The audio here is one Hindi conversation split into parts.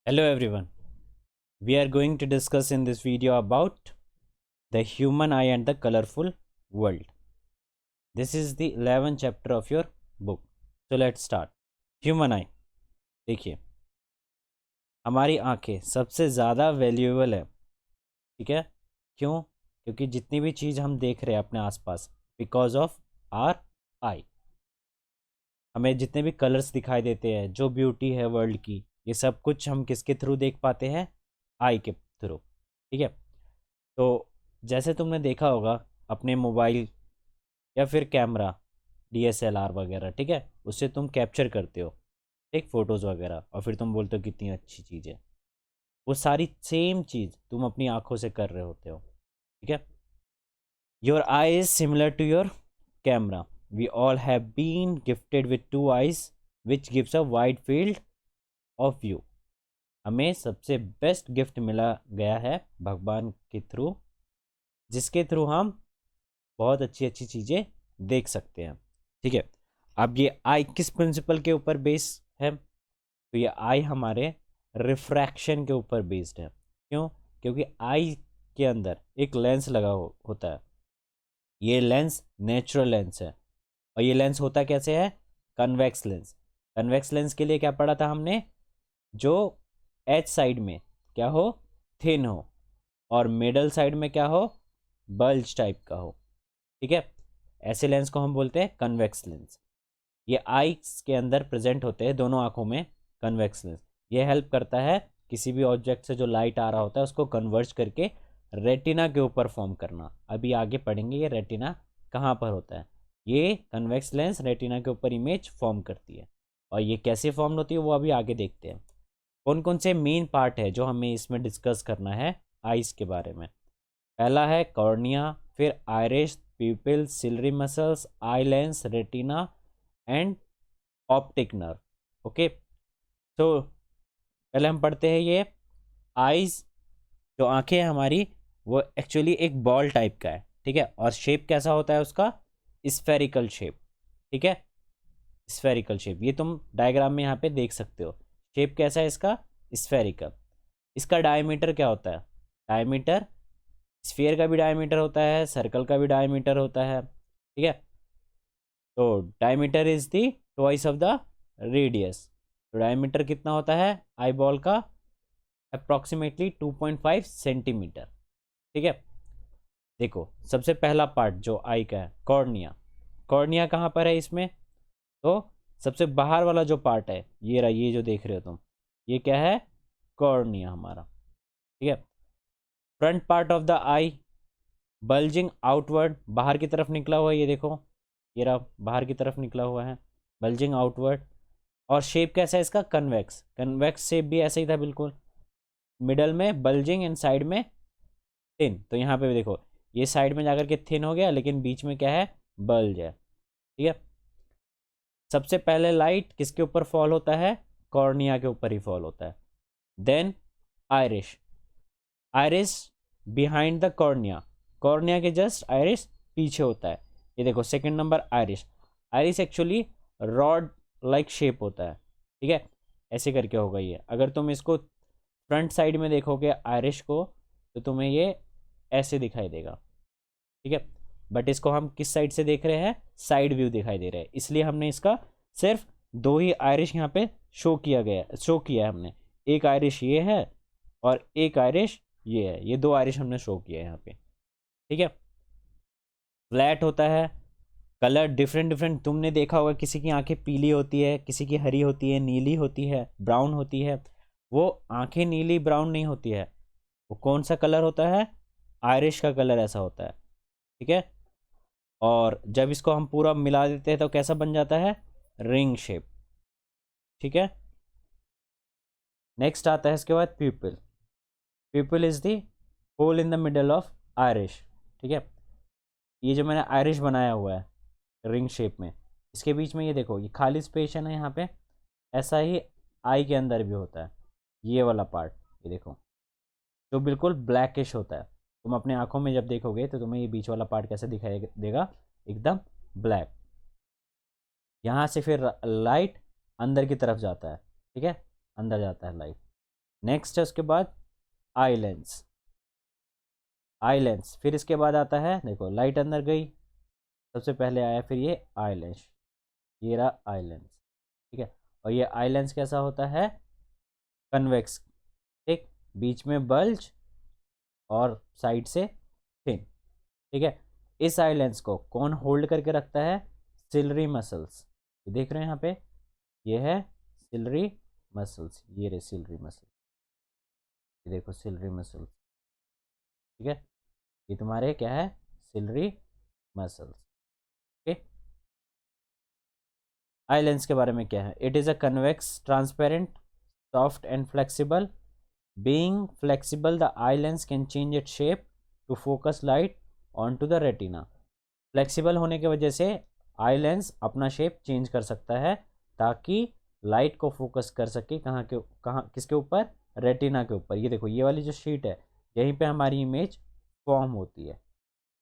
Hello everyone. We are going to discuss in this video about the human eye and the colorful world. This is the 11th chapter of your book. So let's start. Human eye. देखिए हमारी आंखें सबसे ज़्यादा वैल्यूएबल है, ठीक है। क्यों? क्योंकि जितनी भी चीज़ हम देख रहे हैं अपने आसपास, बिकॉज ऑफ आर आई, हमें जितने भी कलर्स दिखाई देते हैं, जो ब्यूटी है वर्ल्ड की, ये सब कुछ हम किसके थ्रू देख पाते हैं? आई के थ्रू, ठीक है। तो जैसे तुमने देखा होगा अपने मोबाइल या फिर कैमरा, डीएसएलआर वगैरह, ठीक है, उससे तुम कैप्चर करते हो एक फ़ोटोज़ वगैरह, और फिर तुम बोलते हो कितनी अच्छी चीज़ है। वो सारी सेम चीज़ तुम अपनी आंखों से कर रहे होते हो, ठीक है। Your eye is similar to your camera. We all have been gifted with two eyes, which gives a wide field of view. हमें सबसे बेस्ट गिफ्ट मिला गया है भगवान के थ्रू, जिसके थ्रू हम बहुत अच्छी अच्छी चीज़ें देख सकते हैं, ठीक है। अब ये आई किस प्रिंसिपल के ऊपर बेस है? तो ये आई हमारे रिफ्रैक्शन के ऊपर बेस्ड है। क्यों? क्योंकि आई के अंदर एक लेंस लगा होता है। ये लेंस नेचुरल लेंस है, और ये लेंस होता कैसे है? Convex lens. कन्वेक्स लेंस के लिए क्या पढ़ा था हमने? जो एच साइड में क्या हो? थिन हो, और मिडल साइड में क्या हो? बल्ज टाइप का हो, ठीक है। ऐसे लेंस को हम बोलते हैं कन्वेक्स लेंस। ये आईज के अंदर प्रेजेंट होते हैं, दोनों आंखों में कन्वेक्स लेंस। ये हेल्प करता है किसी भी ऑब्जेक्ट से जो लाइट आ रहा होता है उसको कन्वर्ज करके रेटिना के ऊपर फॉर्म करना। अभी आगे पढ़ेंगे ये रेटिना कहाँ पर होता है। ये कन्वेक्स लेंस रेटिना के ऊपर इमेज फॉर्म करती है, और ये कैसे फॉर्म होती है वो अभी आगे देखते हैं। कौन कौन से मेन पार्ट है जो हमें इसमें डिस्कस करना है आइस के बारे में? पहला है कॉर्निया, फिर iris, pupil, ciliary muscles, eye lens, retina and optic nerve. Okay, तो पहले हम पढ़ते हैं ये आइज। जो आंखें हैं हमारी, वो एक्चुअली एक बॉल टाइप का है, ठीक है। और शेप कैसा होता है उसका? स्फेरिकल शेप, ठीक है। स्फेरिकल शेप, ये तुम डायग्राम में यहाँ पे देख सकते हो। शेप कैसा है इसका? स्फेरिकल। इसका डायमीटर क्या होता है? डायमीटर, स्फीयर का भी डायमीटर होता है, सर्कल का भी डायमीटर होता है, ठीक है। तो diameter is the twice of the radius. तो डायमीटर कितना होता है आई बॉल का? अप्रॉक्सीमेटली 2.5 सेंटीमीटर, ठीक है। देखो सबसे पहला पार्ट जो आई का है, कॉर्निया। कॉर्निया कहाँ पर है इसमें? तो सबसे बाहर वाला जो पार्ट है, ये रहा, ये जो देख रहे हो तुम, ये क्या है? कॉर्निया हमारा, ठीक है। Front part of the I bulging outward, बाहर की तरफ निकला हुआ है, ये देखो, ये रहा बाहर की तरफ निकला हुआ है, बल्जिंग आउटवर्ड। और शेप कैसा है इसका? कन्वेक्स। कन्वेक्स शेप भी ऐसा ही था बिल्कुल, मिडल में बल्जिंग एंड साइड में थिन। तो यहाँ पे भी देखो, ये साइड में जाकर के थिन हो गया, लेकिन बीच में क्या है? बल्ज है, ठीक है। सबसे पहले लाइट किसके ऊपर फॉल होता है? कॉर्निया के ऊपर ही फॉल होता है। Then iris. Iris behind the cornea, cornea के जस्ट आयरिस पीछे होता है। ये देखो second number iris. Iris actually rod like shape होता है, ठीक है। ऐसे करके होगा ये। अगर तुम इसको फ्रंट साइड में देखोगे आयरिश को, तो तुम्हें ये ऐसे दिखाई देगा, ठीक है। बट इसको हम किस साइड से देख रहे हैं? साइड व्यू दिखाई दे रहा है, इसलिए हमने इसका सिर्फ दो ही आयरिश यहाँ पे शो किया है हमने। एक आयरिश ये है, और एक आयरिश ये है। ये दो आयरिश हमने शो किया है यहाँ पे, ठीक है। फ्लैट होता है। कलर डिफरेंट डिफरेंट, तुमने देखा होगा किसी की आंखें पीली होती है, किसी की हरी होती है, नीली होती है, ब्राउन होती है। वो आंखें नीली ब्राउन नहीं होती है, वो कौन सा कलर होता है? आयरिश का कलर ऐसा होता है, ठीक है। और जब इसको हम पूरा मिला देते हैं तो कैसा बन जाता है? रिंग शेप, ठीक है। नेक्स्ट आता है इसके बाद pupil. Pupil is the hole in the middle of iris, ठीक है। ये जो मैंने आयरिश बनाया हुआ है रिंग शेप में, इसके बीच में ये देखो, ये खाली स्पेस है ना यहाँ पे, ऐसा ही आई के अंदर भी होता है। ये वाला पार्ट, ये देखो, जो बिल्कुल ब्लैकिश होता है। तुम अपने आंखों में जब देखोगे तो तुम्हें ये बीच वाला पार्ट कैसे दिखाई देगा? एकदम ब्लैक। यहाँ से फिर लाइट अंदर की तरफ जाता है, ठीक है, अंदर जाता है लाइट। नेक्स्ट है उसके बाद आई लेंस, आई लेंस। फिर इसके बाद आता है, देखो लाइट अंदर गई, सबसे पहले आया फिर ये आई लेंस, ये रहा आई लेंस, ठीक है। और ये आई लेंस कैसा होता है, कन्वेक्स, ठीक, बीच में बल्ज और साइड से थिन, ठीक है। इस आई लेंस को कौन होल्ड करके रखता है, सिलरी मसल्स, देख रहे हैं यहाँ पे, ये है सिलरी मसल्स, ये रहे सिलरी मसल्स, ये देखो सिलरी मसल्स, ठीक है। ये तुम्हारे क्या है, ciliary muscles, okay. Eye lens के बारे में क्या है, it is a convex transparent soft and flexible, being flexible the eye lens can change it shape to focus light on to the retina. Flexible होने की वजह से आई लेंस अपना शेप चेंज कर सकता है ताकि लाइट को फोकस कर सके, कहाँ किसके ऊपर, रेटिना के ऊपर। ये देखो ये वाली जो शीट है, यहीं पे हमारी इमेज फॉर्म होती है,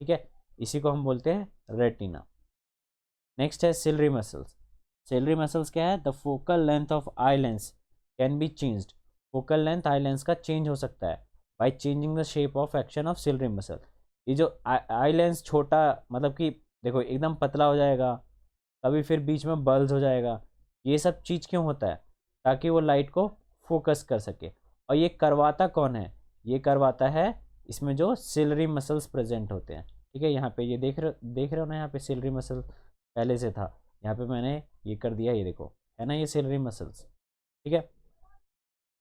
ठीक है, इसी को हम बोलते हैं रेटिना। नेक्स्ट है सिलरी मसल्स। सिलरी मसल्स क्या है, the focal length of eye lens can be changed, focal length eye lens का चेंज हो सकता है by changing the shape of action of ciliary muscle. ये जो आई लेंस छोटा, मतलब कि देखो एकदम पतला हो जाएगा, कभी फिर बीच में बल्ज हो जाएगा, ये सब चीज़ क्यों होता है, ताकि वो लाइट को फोकस कर सके। और ये करवाता कौन है, ये करवाता है इसमें जो सिलरी मसल्स प्रेजेंट होते हैं, ठीक है। यहाँ पे ये देख रहे हो ना, यहाँ पे सिलरी मसल पहले से था, यहाँ पे मैंने ये कर दिया, ये देखो है ना, ये सिलरी मसल्स, ठीक है,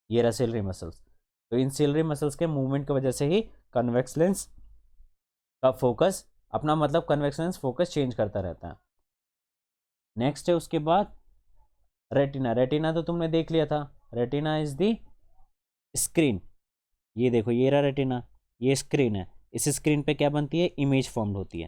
ये रहा सिलरी मसल्स। तो इन सिलरी मसल्स के मूवमेंट की वजह से ही कन्वेक्स लेंस का फोकस अपना, मतलब कन्वेक्स लेंस फोकस चेंज करता रहता है। नेक्स्ट है उसके बाद रेटिना। रेटिना तो तुमने देख लिया था, रेटिना इज दी स्क्रीन, ये देखो ये रहा रेटिना, ये स्क्रीन है, इस स्क्रीन पे क्या बनती है, इमेज फॉर्म्ड होती है,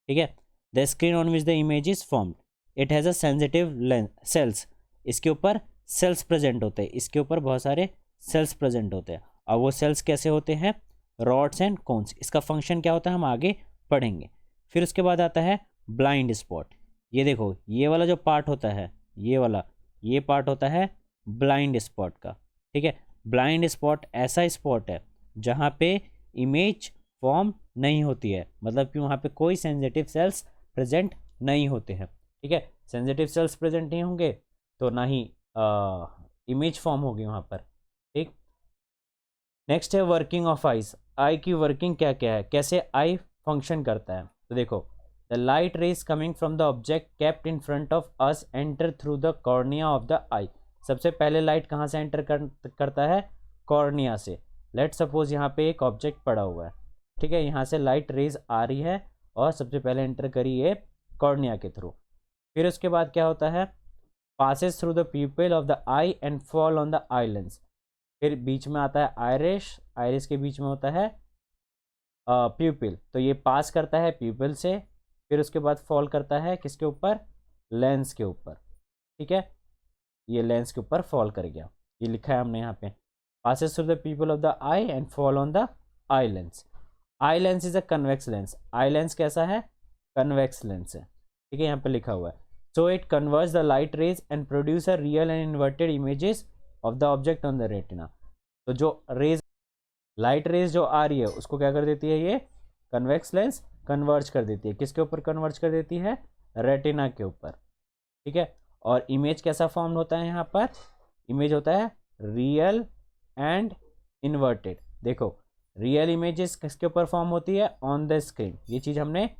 ठीक है। The screen on which the image is formed, it has a sensitive sales, इसके ऊपर सेल्स प्रेजेंट होते हैं, इसके ऊपर बहुत सारे सेल्स प्रेजेंट होते हैं। और वो सेल्स कैसे होते हैं, रॉड्स एंड कोन्स, इसका फंक्शन क्या होता है हम आगे पढ़ेंगे। फिर उसके बाद आता है ब्लाइंड स्पॉट, ये देखो ये वाला जो पार्ट होता है, ये वाला, ये पार्ट होता है ब्लाइंड स्पॉट का, ठीक है। ब्लाइंड स्पॉट ऐसा स्पॉट है जहाँ पे इमेज फॉर्म नहीं होती है, मतलब कि वहाँ पे कोई सेंसिटिव सेल्स प्रेजेंट नहीं होते हैं, ठीक है। सेंसिटिव सेल्स प्रेजेंट नहीं होंगे तो ना ही इमेज फॉर्म होगी वहाँ पर, ठीक। नेक्स्ट है वर्किंग ऑफ आइज, आई की वर्किंग क्या क्या है, कैसे आई फंक्शन करता है। तो देखो, the light rays coming from the object kept in front of us enter through the cornea of the eye. सबसे पहले लाइट कहाँ से एंटर करता है, कॉर्निया से। लेट सपोज यहाँ पे एक ऑब्जेक्ट पड़ा हुआ है, ठीक है, यहाँ से लाइट रेज आ रही है और सबसे पहले एंटर करी ये कॉर्निया के थ्रू। फिर उसके बाद क्या होता है, passes through the प्यूपिल of the I and fall on the eye lens. फिर बीच में आता है आयरिश, आयरिश के बीच में होता है प्यूपिल, तो ये पास करता है प्यूपिल से, फिर उसके बाद फॉल करता है किसके ऊपर, लेंस के ऊपर, ठीक है, ये लेंस के ऊपर फॉल कर गया, ये लिखा है हमने यहाँ पे, passes through the प्यूपिल of the I and fall on the eye lens. Eye lens is a convex lens, eye lens कैसा है, कन्वेक्स लेंस है, ठीक है, यहाँ पे लिखा हुआ है। So it converts the light raise and produce a real and inverted images of the object on the retina. तो जो रेज, लाइट रेज जो आ रही है उसको क्या कर देती है, ये कन्वेक्स लेंस कन्वर्ज कर देती है, किसके ऊपर कन्वर्ज कर देती है, रेटिना के ऊपर, ठीक है। और इमेज कैसा फॉर्म होता है, यहाँ पर इमेज होता है रियल एंड इन्वर्टेड। देखो रियल इमेजेस किसके ऊपर फॉर्म होती है, ऑन द स्क्रीन, ये चीज़ हमने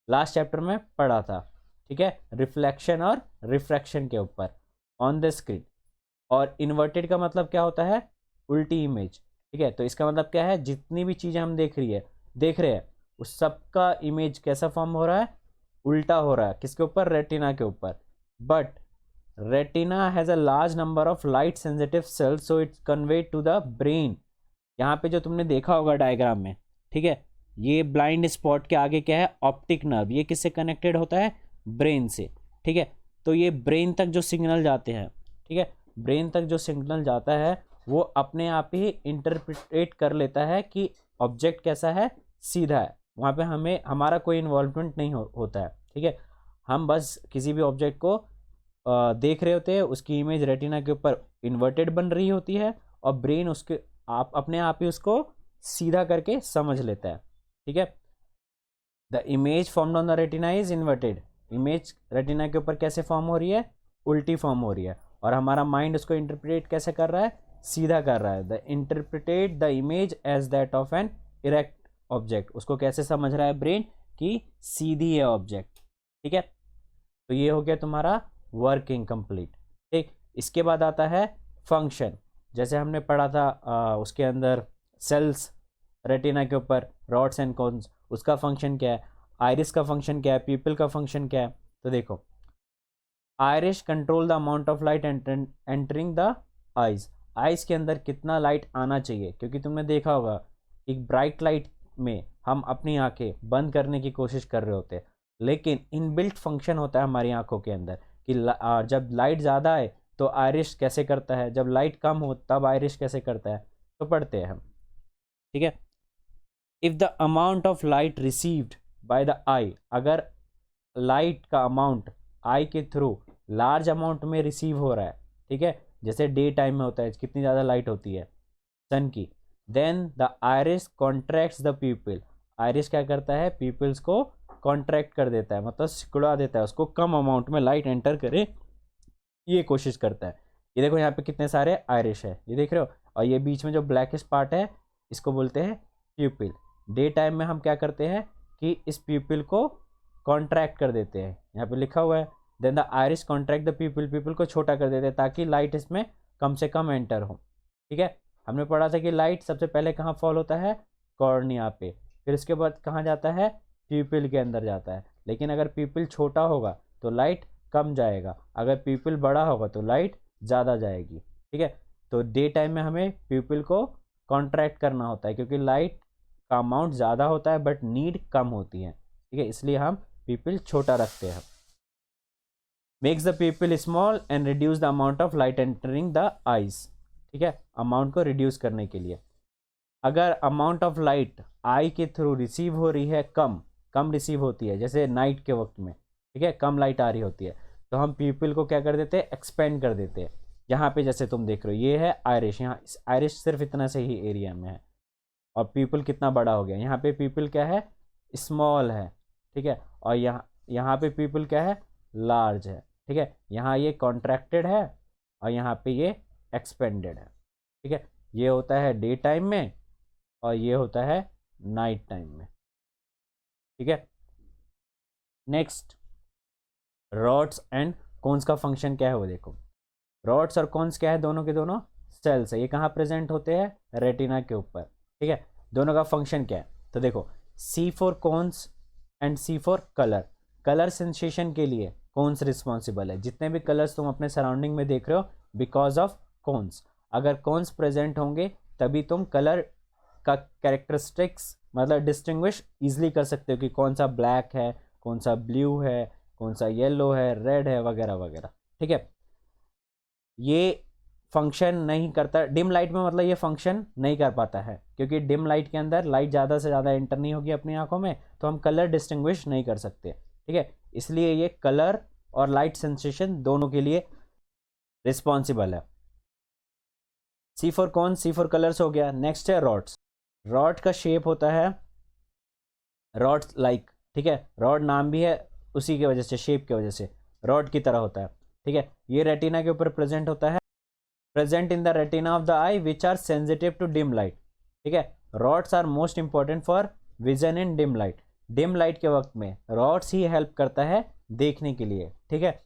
लास्ट चैप्टर में पढ़ा था, ठीक है, रिफ्लेक्शन और रिफ्रैक्शन के ऊपर ऑन द स्क्रीन। और इन्वर्टेड का मतलब क्या होता है, उल्टी इमेज, ठीक है। तो इसका मतलब क्या है, जितनी भी चीज़ें हम देख रहे हैं उस सब का इमेज कैसा फॉर्म हो रहा है, उल्टा हो रहा है, किसके ऊपर, रेटिना के ऊपर। But retina has a large number of light sensitive cells, so it's conveyed to the brain. यहाँ पे जो तुमने देखा होगा डायग्राम में, ठीक है, ये ब्लाइंड स्पॉट के आगे क्या है, ऑप्टिक नर्व, ये किससे कनेक्टेड होता है, ब्रेन से, ठीक है। तो ये ब्रेन तक जो सिग्नल जाते हैं, ठीक है, ब्रेन तक जो सिग्नल जाता है वो अपने आप ही इंटरप्रिटेट कर लेता है कि ऑब्जेक्ट कैसा है, सीधा है, वहाँ पे हमें हमारा कोई इन्वॉल्वमेंट नहीं होता है, ठीक है। हम बस किसी भी ऑब्जेक्ट को देख रहे होते हैं, उसकी इमेज रेटिना के ऊपर इन्वर्टेड बन रही होती है और ब्रेन उसके आप अपने आप ही उसको सीधा करके समझ लेता है, ठीक है। The image formed on the retina is inverted, image retina के ऊपर कैसे फॉर्म हो रही है, उल्टी फॉर्म हो रही है, और हमारा माइंड उसको इंटरप्रेट कैसे कर रहा है, सीधा कर रहा है। The interpret the image as that of an erect object, उसको कैसे समझ रहा है ब्रेन कि सीधी है ऑब्जेक्ट, ठीक है। तो ये हो गया तुम्हारा वर्किंग कंप्लीट, ठीक। इसके बाद आता है फंक्शन, जैसे हमने पढ़ा था उसके अंदर सेल्स रेटिना के ऊपर, रॉड्स एंड कोन्स, उसका फंक्शन क्या है, आयरिस का फंक्शन क्या है, पीपल का फंक्शन क्या है। तो देखो, iris control the amount of light entering the eyes, eyes के अंदर कितना लाइट आना चाहिए, क्योंकि तुमने देखा होगा एक ब्राइट लाइट में हम अपनी आंखें बंद करने की कोशिश कर रहे होते हैं, लेकिन इनबिल्ट फंक्शन होता है हमारी आंखों के अंदर कि जब लाइट ज़्यादा है तो आयरिस कैसे करता है, जब लाइट कम हो तब आयरिस कैसे करता है। तो पढ़ते हैं हम, ठीक है। If the amount of light received by the eye, अगर लाइट का अमाउंट आई के थ्रू लार्ज अमाउंट में रिसीव हो रहा है, ठीक है, जैसे डे टाइम में होता है, कितनी ज़्यादा लाइट होती है सन की, then the iris contracts the pupil, iris क्या करता है, पीपल्स को कॉन्ट्रैक्ट कर देता है, मतलब सिकुड़ा देता है, उसको कम अमाउंट में लाइट एंटर करे ये कोशिश करता है। ये देखो यहाँ पे कितने सारे आयरिश है, ये देख रहे हो, और ये बीच में जो ब्लैकिश पार्ट है इसको बोलते हैं प्यूपिल। डे टाइम में हम क्या करते हैं कि इस प्यूपिल को कॉन्ट्रैक्ट कर देते हैं, यहाँ पे लिखा हुआ है, then the iris contract the pupil, pupil को छोटा कर देते हैं ताकि लाइट इसमें कम से कम एंटर हो, ठीक है। हमने पढ़ा था कि लाइट सबसे पहले कहाँ फॉल होता है, कॉर्निया पे, फिर इसके बाद कहाँ जाता है, प्यूपिल के अंदर जाता है। लेकिन अगर प्यूपिल छोटा होगा तो लाइट कम जाएगा, अगर प्यूपिल बड़ा होगा तो लाइट ज़्यादा जाएगी, ठीक है। तो डे टाइम में हमें प्यूपिल को कॉन्ट्रैक्ट करना होता है क्योंकि लाइट का अमाउंट ज़्यादा होता है बट नीड कम होती है, ठीक है, इसलिए हम प्यूपिल छोटा रखते हैं। Makes the प्यूपिल small and reduce the amount of light entering the eyes, ठीक है, अमाउंट को रिड्यूस करने के लिए। अगर अमाउंट ऑफ लाइट आई के थ्रू रिसीव हो रही है कम रिसीव होती है, जैसे नाइट के वक्त में, ठीक है, कम लाइट आ रही होती है, तो हम प्यूपिल को क्या कर देते हैं, एक्सपेंड कर देते हैं। यहाँ पे जैसे तुम देख रहे हो ये है आयरिश, यहाँ आयरिश सिर्फ इतना से ही एरिया में है, और प्यूपिल कितना बड़ा हो गया, यहाँ पे प्यूपिल क्या है, स्मॉल है, ठीक है, और यहाँ पे प्यूपिल क्या है, लार्ज है, ठीक है। यहाँ ये कॉन्ट्रैक्टेड है और यहाँ पे ये एक्सपेंडेड है, ठीक है। ये होता है डे टाइम में और ये होता है नाइट टाइम में, ठीक है। नेक्स्ट, रॉड्स एंड कोन्स का फंक्शन क्या है वो देखो। रॉड्स और कोन्स क्या है, दोनों के दोनों सेल्स है, ये कहाँ प्रेजेंट होते हैं, रेटिना के ऊपर, ठीक है। दोनों का फंक्शन क्या है, तो देखो, C for cones and C for colour, colour sensation के लिए कोन्स रिस्पॉन्सिबल है, जितने भी कलर्स तुम अपने सराउंडिंग में देख रहे हो बिकॉज ऑफ कोन्स, अगर कोन्स प्रेजेंट होंगे तभी तुम कलर का कैरेक्टरिस्टिक्स मतलब डिस्टिंग्विश ईजिली कर सकते हो कि कौन सा ब्लैक है, कौन सा ब्लू है, कौन सा येलो है, रेड है, वगैरह वगैरह, ठीक है। ये फंक्शन नहीं करता डिम लाइट में, मतलब ये फंक्शन नहीं कर पाता है क्योंकि डिम लाइट के अंदर लाइट ज़्यादा से ज़्यादा एंटर नहीं होगी अपनी आंखों में, तो हम कलर डिस्टिंग्विश नहीं कर सकते, ठीक है। इसलिए ये कलर और लाइट सेंसेशन दोनों के लिए रिस्पॉन्सिबल है। सी for cone, C for colours हो गया। नेक्स्ट है रॉड्स, रॉड का शेप होता है रॉड लाइक, ठीक है, रॉड नाम भी है उसी की वजह से, शेप की वजह से रॉड की तरह होता है, ठीक है। ये रेटिना के ऊपर प्रेजेंट होता है, present in the retina of the eye which are sensitive to dim light, ठीक है। Rods are most important for vision in dim light, dim light के वक्त में रॉड्स ही हेल्प करता है देखने के लिए, ठीक है।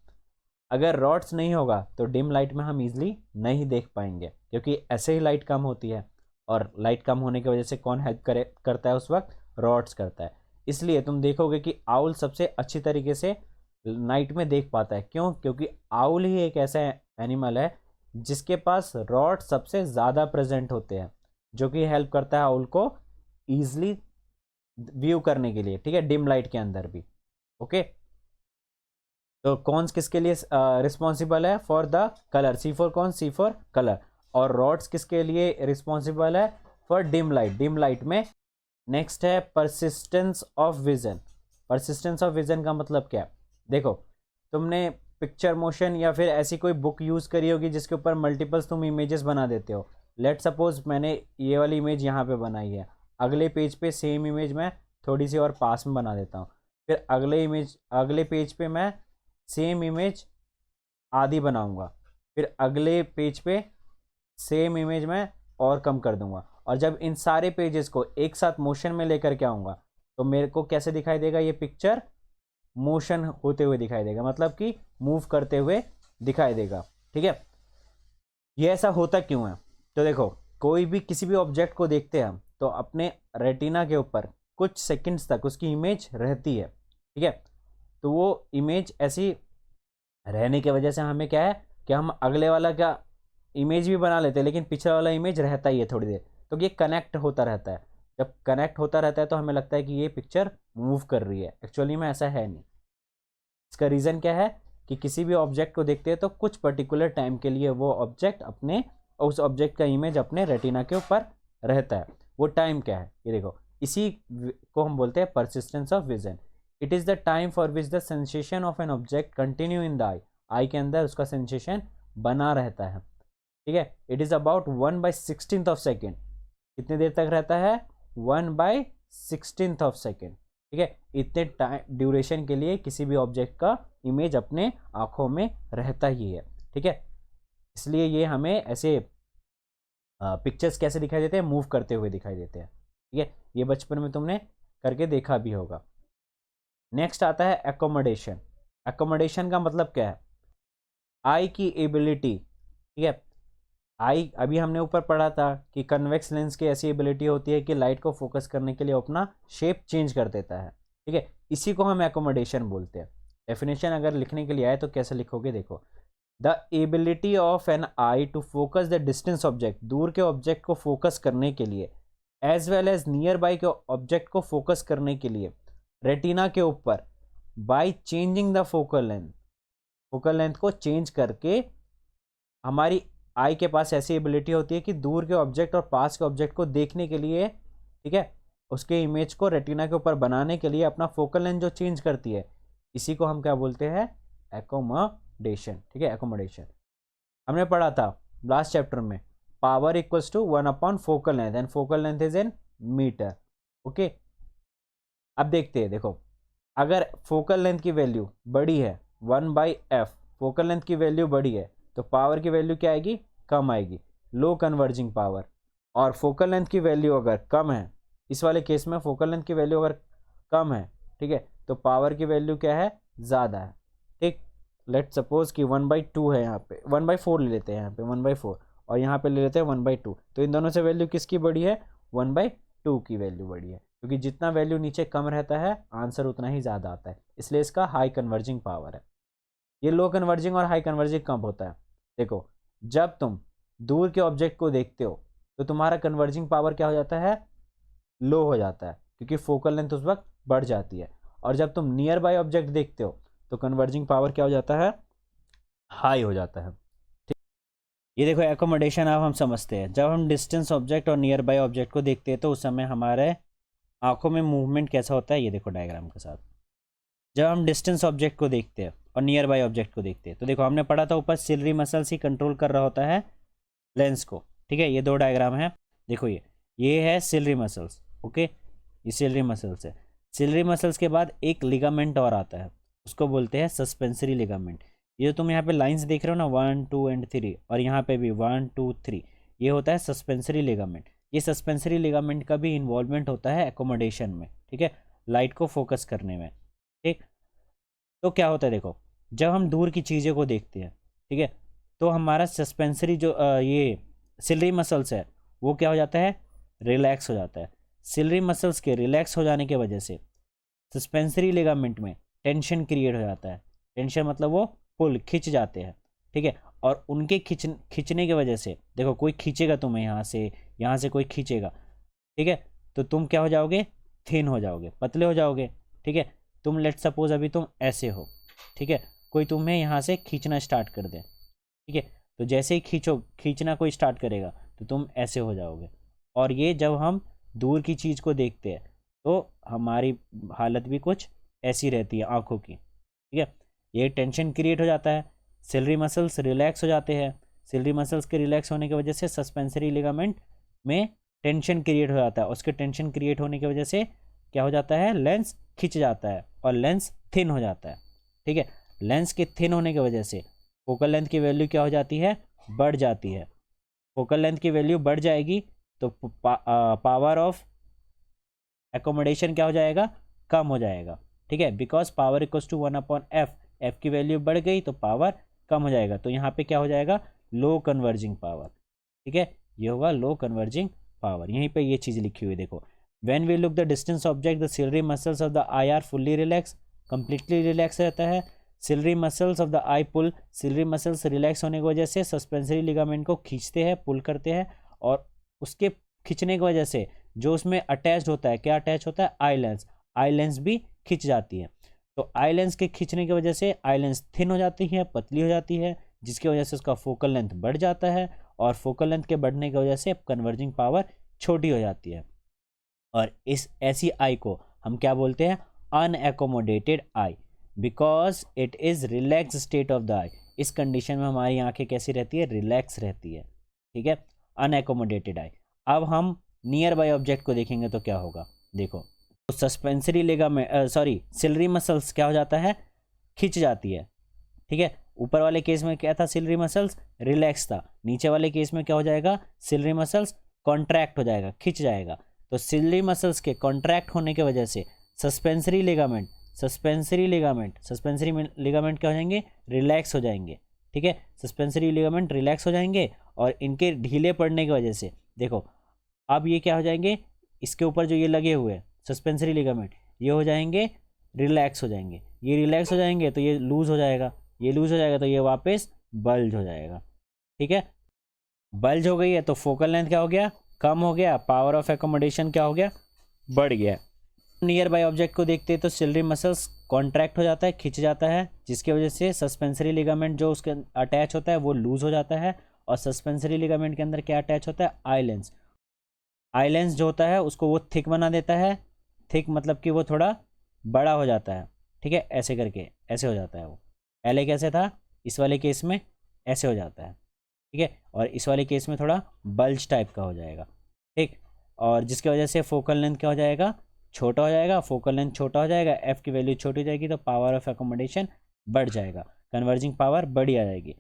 अगर रॉड्स नहीं होगा तो डिम लाइट में हम इजीली नहीं देख पाएंगे क्योंकि ऐसे ही लाइट कम होती है, और लाइट कम होने की वजह से कौन हेल्प करता है उस वक्त, रॉड्स करता है। इसलिए तुम देखोगे कि आउल सबसे अच्छी तरीके से नाइट में देख पाता है, क्यों, क्योंकि आउल ही एक ऐसा एनिमल है जिसके पास रॉड सबसे ज़्यादा प्रेजेंट होते हैं, जो कि हेल्प करता है आउल को ईजिली व्यू करने के लिए, ठीक है, डिम लाइट के अंदर भी, ओके। तो कौन किसके लिए रिस्पॉन्सिबल है, for the colour, C for cone, C for colour, और रॉड्स किसके लिए रिस्पॉन्सिबल है, for dim light, dim light में। नेक्स्ट है persistence of vision, persistence of vision का मतलब क्या है, देखो, तुमने पिक्चर मोशन या फिर ऐसी कोई बुक यूज़ करी होगी जिसके ऊपर मल्टीपल्स तुम इमेजेस बना देते हो, लेट सपोज मैंने ये वाली इमेज यहाँ पे बनाई है, अगले पेज पे सेम इमेज मैं थोड़ी सी और पास में बना देता हूँ, फिर अगले पेज पे मैं सेम इमेज आधी बनाऊंगा, फिर अगले पेज पे सेम इमेज मैं और कम कर दूंगा, और जब इन सारे पेजेस को एक साथ मोशन में लेकर के आऊँगा तो मेरे को कैसे दिखाई देगा, ये पिक्चर मोशन होते हुए दिखाई देगा, मतलब कि मूव करते हुए दिखाई देगा। ठीक है, ये ऐसा होता क्यों है? तो देखो, कोई भी किसी भी ऑब्जेक्ट को देखते हैं हम तो अपने रेटिना के ऊपर कुछ सेकंड्स तक उसकी इमेज रहती है। ठीक है, तो वो इमेज ऐसी रहने की वजह से हमें क्या है कि हम अगले वाला का इमेज भी बना लेते हैं, लेकिन पिछला वाला इमेज रहता ही है थोड़ी देर, तो ये कनेक्ट होता रहता है। जब कनेक्ट होता रहता है तो हमें लगता है कि ये पिक्चर मूव कर रही है, एक्चुअली में ऐसा है नहीं। इसका रीज़न क्या है कि किसी भी ऑब्जेक्ट को देखते हैं तो कुछ पर्टिकुलर टाइम के लिए वो ऑब्जेक्ट अपने उस ऑब्जेक्ट का इमेज अपने रेटिना के ऊपर रहता है। वो टाइम क्या है, ये देखो, इसी को हम बोलते हैं persistence of vision. It is the time for which the sensation of an object continue in the eye, eye के अंदर उसका सेंसेशन बना रहता है। ठीक है, it is about 1/16 of second, कितनी देर तक रहता है, 1/16 ऑफ सेकेंड। ठीक है, इतने टाइम ड्यूरेशन के लिए किसी भी ऑब्जेक्ट का इमेज अपने आँखों में रहता ही है। ठीक है, इसलिए ये हमें ऐसे पिक्चर्स कैसे दिखाई देते हैं, मूव करते हुए दिखाई देते हैं। ठीक है, ये बचपन में तुमने करके देखा भी होगा। नेक्स्ट आता है एकोमोडेशन। एकोमोडेशन का मतलब क्या है, आई की एबिलिटी। ठीक है, आई अभी हमने ऊपर पढ़ा था कि कन्वेक्स लेंस की ऐसी एबिलिटी होती है कि लाइट को फोकस करने के लिए अपना शेप चेंज कर देता है। ठीक है, इसी को हम एकोमोडेशन बोलते हैं। डेफिनेशन अगर लिखने के लिए आए तो कैसे लिखोगे, देखो, the ability of an eye to focus the distance object, दूर के ऑब्जेक्ट को फोकस करने के लिए, as well as nearby के ऑब्जेक्ट को फोकस करने के लिए रेटिना के ऊपर, by changing the focal length को चेंज करके हमारी आई के पास ऐसी एबिलिटी होती है कि दूर के ऑब्जेक्ट और पास के ऑब्जेक्ट को देखने के लिए, ठीक है, उसके इमेज को रेटिना के ऊपर बनाने के लिए अपना फोकल लेंथ जो चेंज करती है, इसी को हम क्या बोलते हैं, एकोमोडेशन। ठीक है, एकोमोडेशन हमने पढ़ा था लास्ट चैप्टर में, power equals to 1/4 focal length and focal length is in metre. Okay, अब देखते हैं, देखो, अगर फोकल लेंथ की वैल्यू बड़ी है 1/f, फोकल लेंथ की वैल्यू बड़ी है तो पावर की वैल्यू क्या आएगी, कम आएगी, लो कन्वर्जिंग पावर। और फोकल लेंथ की वैल्यू अगर कम है, इस वाले केस में फोकल लेंथ की वैल्यू अगर कम है, ठीक है, तो पावर की वैल्यू क्या है, ज़्यादा है। ठीक, लेट सपोज कि 1/2 है, यहाँ पे 1/4 ले लेते हैं, यहाँ पे 1/4 और यहाँ पे ले लेते हैं 1/2, तो इन दोनों से वैल्यू किसकी बड़ी है, 1/2 की वैल्यू बड़ी है, क्योंकि जितना वैल्यू नीचे कम रहता है आंसर उतना ही ज़्यादा आता है, इसलिए इसका हाई कन्वर्जिंग पावर है। ये लो कन्वर्जिंग और हाई कन्वर्जिंग कब होता है, देखो, जब तुम दूर के ऑब्जेक्ट को देखते हो तो तुम्हारा कन्वर्जिंग पावर क्या हो जाता है, लो हो जाता है, क्योंकि फोकल लेंथ उस वक्त बढ़ जाती है। और जब तुम नियर बाय ऑब्जेक्ट देखते हो तो कन्वर्जिंग पावर क्या हो जाता है, हाई हो जाता है। ठीक, ये देखो एकोमोडेशन अब हम समझते हैं। जब हम डिस्टेंस ऑब्जेक्ट और नियर बाय ऑब्जेक्ट को देखते हैं तो उस समय हमारे आंखों में मूवमेंट कैसा होता है, ये देखो डायग्राम के साथ। जब हम डिस्टेंस ऑब्जेक्ट को देखते हैं और नियर बाय ऑब्जेक्ट को देखते हैं तो देखो, हमने पढ़ा था ऊपर सिलरी मसल्स ही कंट्रोल कर रहा होता है लेंस को। ठीक है, ये दो डायग्राम है, देखो, ये है सिलरी मसल्स। ओके, ये सिलरी मसल्स है। सिलरी मसल्स के बाद एक लिगामेंट और आता है, उसको बोलते हैं सस्पेंसरी लिगामेंट। ये तुम यहाँ पे लाइंस देख रहे हो ना, 1 2 एंड 3, और यहाँ पे भी 1 2 3, ये होता है सस्पेंसरी लिगामेंट। ये सस्पेंसरी लिगामेंट का भी इन्वॉल्वमेंट होता है एकोमोडेशन में। ठीक है, लाइट को फोकस करने में। ठीक, तो क्या होता है, देखो, जब हम दूर की चीज़ों को देखते हैं, ठीक है, तो हमारा सस्पेंसरी जो ये सिलरी मसल्स है वो क्या हो जाता है, रिलैक्स हो जाता है। सिलरी मसल्स के रिलैक्स हो जाने की वजह से सस्पेंसरी लिगामेंट में टेंशन क्रिएट हो जाता है। टेंशन मतलब वो पुल, खिंच जाते हैं। ठीक है, और उनके खिंचने की वजह से, देखो, कोई खींचेगा तुम्हें यहाँ से कोई खींचेगा, ठीक है, तो तुम क्या हो जाओगे, थिन हो जाओगे, पतले हो जाओगे। ठीक है, तुम लेट सपोज अभी तुम ऐसे हो, ठीक है, कोई तुम्हें यहाँ से खींचना स्टार्ट कर दे, ठीक है, तो जैसे ही खींचना कोई स्टार्ट करेगा तो तुम ऐसे हो जाओगे। और ये जब हम दूर की चीज़ को देखते हैं तो हमारी हालत भी कुछ ऐसी रहती है आँखों की। ठीक है, ये टेंशन क्रिएट हो जाता है, सिलरी मसल्स रिलैक्स हो जाते हैं, सिलरी मसल्स के रिलैक्स होने की वजह से सस्पेंसरी लिगामेंट में टेंशन क्रिएट हो जाता है। उसके टेंशन क्रिएट होने की वजह से क्या हो जाता है, लेंस खिंच जाता है और लेंस थिन हो जाता है। ठीक है, लेंस के थिन होने की वजह से फोकल लेंथ की वैल्यू क्या हो जाती है, बढ़ जाती है। फोकल लेंथ की वैल्यू बढ़ जाएगी तो पावर ऑफ एकोमोडेशन क्या हो जाएगा, कम हो जाएगा। ठीक है, because power equals to 1/f, F की वैल्यू बढ़ गई तो पावर कम हो जाएगा, तो यहाँ पे क्या हो जाएगा, लो कन्वर्जिंग पावर। ठीक है, ये होगा लो कन्वर्जिंग पावर। यहीं पे ये चीज़ लिखी हुई देखो, when we look the distance object the ciliary muscles of the eye are fully relax, completely relax रहता है। Ciliary muscles of the eye pull, ciliary muscles relax होने की वजह से सस्पेंसरी लिगामेंट को खींचते हैं, पुल करते हैं, और उसके खींचने की वजह से जो उसमें अटैच होता है, क्या अटैच होता है, आई लेंस, आई लेंस भी खिंच जाती है। तो आई लेंस के खींचने की वजह से आई लेंस थिन हो जाती है, पतली हो जाती है, जिसकी वजह से उसका फोकल लेंथ बढ़ जाता है, और फोकल लेंथ के बढ़ने की वजह से कन्वर्जिंग पावर छोटी हो जाती है। और इस ऐसी आई को हम क्या बोलते हैं, unaccommodated eye, because it is relax state of the eye. इस कंडीशन में हमारी आंखें कैसी रहती है, रिलैक्स रहती है। ठीक है, अनएकोमोडेटेड आई। अब हम नियर बाय ऑब्जेक्ट को देखेंगे तो क्या होगा, देखो, तो सस्पेंसरी लिगामेंट सिलरी मसल्स क्या हो जाता है, खिंच जाती है। ठीक है, ऊपर वाले केस में क्या था, सिलरी मसल्स रिलैक्स था, नीचे वाले केस में क्या हो जाएगा, सिलरी मसल्स कॉन्ट्रैक्ट हो जाएगा, खिंच जाएगा। तो सिलरी मसल्स के कॉन्ट्रैक्ट होने की वजह से सस्पेंसरी लिगामेंट क्या हो जाएंगे, रिलैक्स हो जाएंगे। ठीक है, सस्पेंसरी लिगामेंट रिलैक्स हो जाएंगे, और इनके ढीले पड़ने की वजह से देखो, अब ये क्या हो जाएंगे, इसके ऊपर जो ये लगे हुए सस्पेंसरी लिगामेंट, ये हो जाएंगे, रिलैक्स हो जाएंगे। ये रिलैक्स हो जाएंगे तो ये लूज हो जाएगा, ये लूज हो जाएगा तो ये वापस बल्ज हो जाएगा। ठीक है, बल्ज हो गई है तो फोकल लेंथ क्या हो गया, कम हो गया, पावर ऑफ एकोमोडेशन क्या हो गया, बढ़ गया। नियर बाय ऑब्जेक्ट को देखते हैं तो सिलरी मसल्स कॉन्ट्रैक्ट हो जाता है, खिंच जाता है, जिसकी वजह से सस्पेंसरी लिगामेंट जो उसके अटैच होता है वो लूज हो जाता है, और सस्पेंसरी लिगामेंट के अंदर क्या अटैच होता है, आई लेंस। आई लेंस जो होता है उसको वो थिक बना देता है, थिक मतलब कि वो थोड़ा बड़ा हो जाता है। ठीक है, ऐसे करके ऐसे हो जाता है वो, पहले कैसे था, इस वाले केस में ऐसे हो जाता है। ठीक है, और इस वाले केस में थोड़ा बल्ज टाइप का हो जाएगा। ठीक, और जिसकी वजह से फोकल लेंथ क्या हो जाएगा, छोटा हो जाएगा, फोकल लेंथ छोटा हो जाएगा, एफ की वैल्यू छोटी हो जाएगी, तो पावर ऑफ एकोमोडेशन बढ़ जाएगा, कन्वर्जिंग पावर बड़ी आ जाएगी।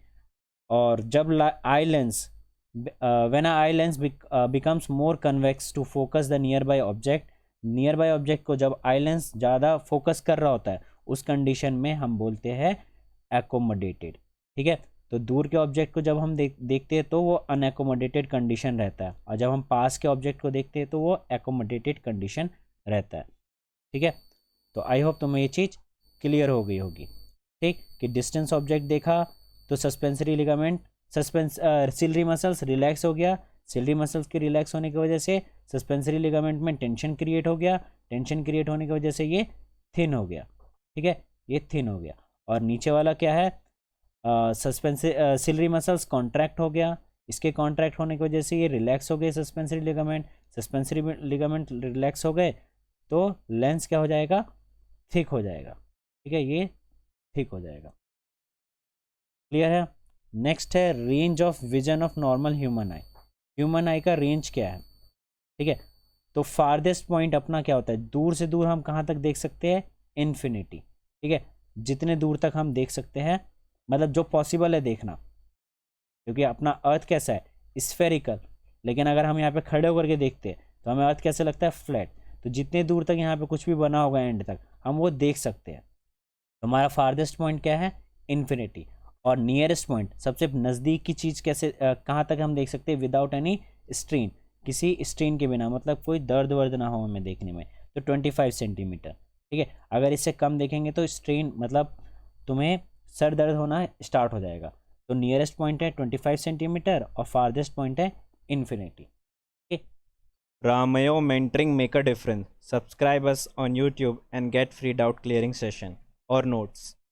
और जब eye lens when a eye lens becomes more convex to focus the nearby object, near by object को जब आई लेंस ज़्यादा फोकस कर रहा होता है, उस कंडीशन में हम बोलते हैं एकोमोडेटेड। ठीक है, तो दूर के ऑब्जेक्ट को जब हम देखते हैं तो वो अनएकोमोडेटेड कंडीशन रहता है, और जब हम पास के ऑब्जेक्ट को देखते हैं तो वो एकोमोडेटेड कंडीशन रहता है। ठीक है, तो आई होप तुम्हें ये चीज़ क्लियर हो गई होगी। ठीक, कि डिस्टेंस ऑब्जेक्ट देखा तो suspensory ligament ciliary muscles relax हो गया, सिलरी मसल्स के रिलैक्स होने की वजह से सस्पेंसरी लिगामेंट में टेंशन क्रिएट हो गया, टेंशन क्रिएट होने की वजह से ये थिन हो गया। ठीक है, ये थिन हो गया, और नीचे वाला क्या है, सिलरी मसल्स कॉन्ट्रैक्ट हो गया, इसके कॉन्ट्रैक्ट होने की वजह से ये रिलैक्स हो गए सस्पेंसरी लिगामेंट रिलैक्स हो गए, तो लेंस क्या हो जाएगा, थिक हो जाएगा। ठीक है, ये थिक हो जाएगा। क्लियर है। नेक्स्ट है range of vision of normal human I. Human आई का रेंज क्या है, ठीक है, तो फारदेस्ट पॉइंट अपना क्या होता है, दूर से दूर हम कहाँ तक देख सकते हैं, इन्फिनिटी। ठीक है, जितने दूर तक हम देख सकते हैं, मतलब जो पॉसिबल है देखना, क्योंकि अपना अर्थ कैसा है, स्फेरिकल, लेकिन अगर हम यहाँ पे खड़े होकर के देखते हैं तो हमें अर्थ कैसे लगता है, फ्लैट। तो जितने दूर तक यहाँ पे कुछ भी बना होगा एंड तक हम वो देख सकते हैं। तो हमारा फारदेस्ट पॉइंट क्या है, इन्फिनिटी। और नियरेस्ट पॉइंट, सबसे नज़दीक की चीज़ कैसे कहाँ तक हम देख सकते हैं, विदाउट एनी स्ट्रेन, किसी स्ट्रेन के बिना, मतलब कोई दर्द वर्द ना हो हमें देखने में, तो 25 सेंटीमीटर। ठीक है, अगर इससे कम देखेंगे तो स्ट्रेन मतलब तुम्हें सर दर्द होना स्टार्ट हो जाएगा। तो नियरेस्ट पॉइंट है 25 सेंटीमीटर और फारदेस्ट पॉइंट है infinity. Ramayo Mentoring make a difference. Subscribe us on YouTube and get free doubt clearing session or notes.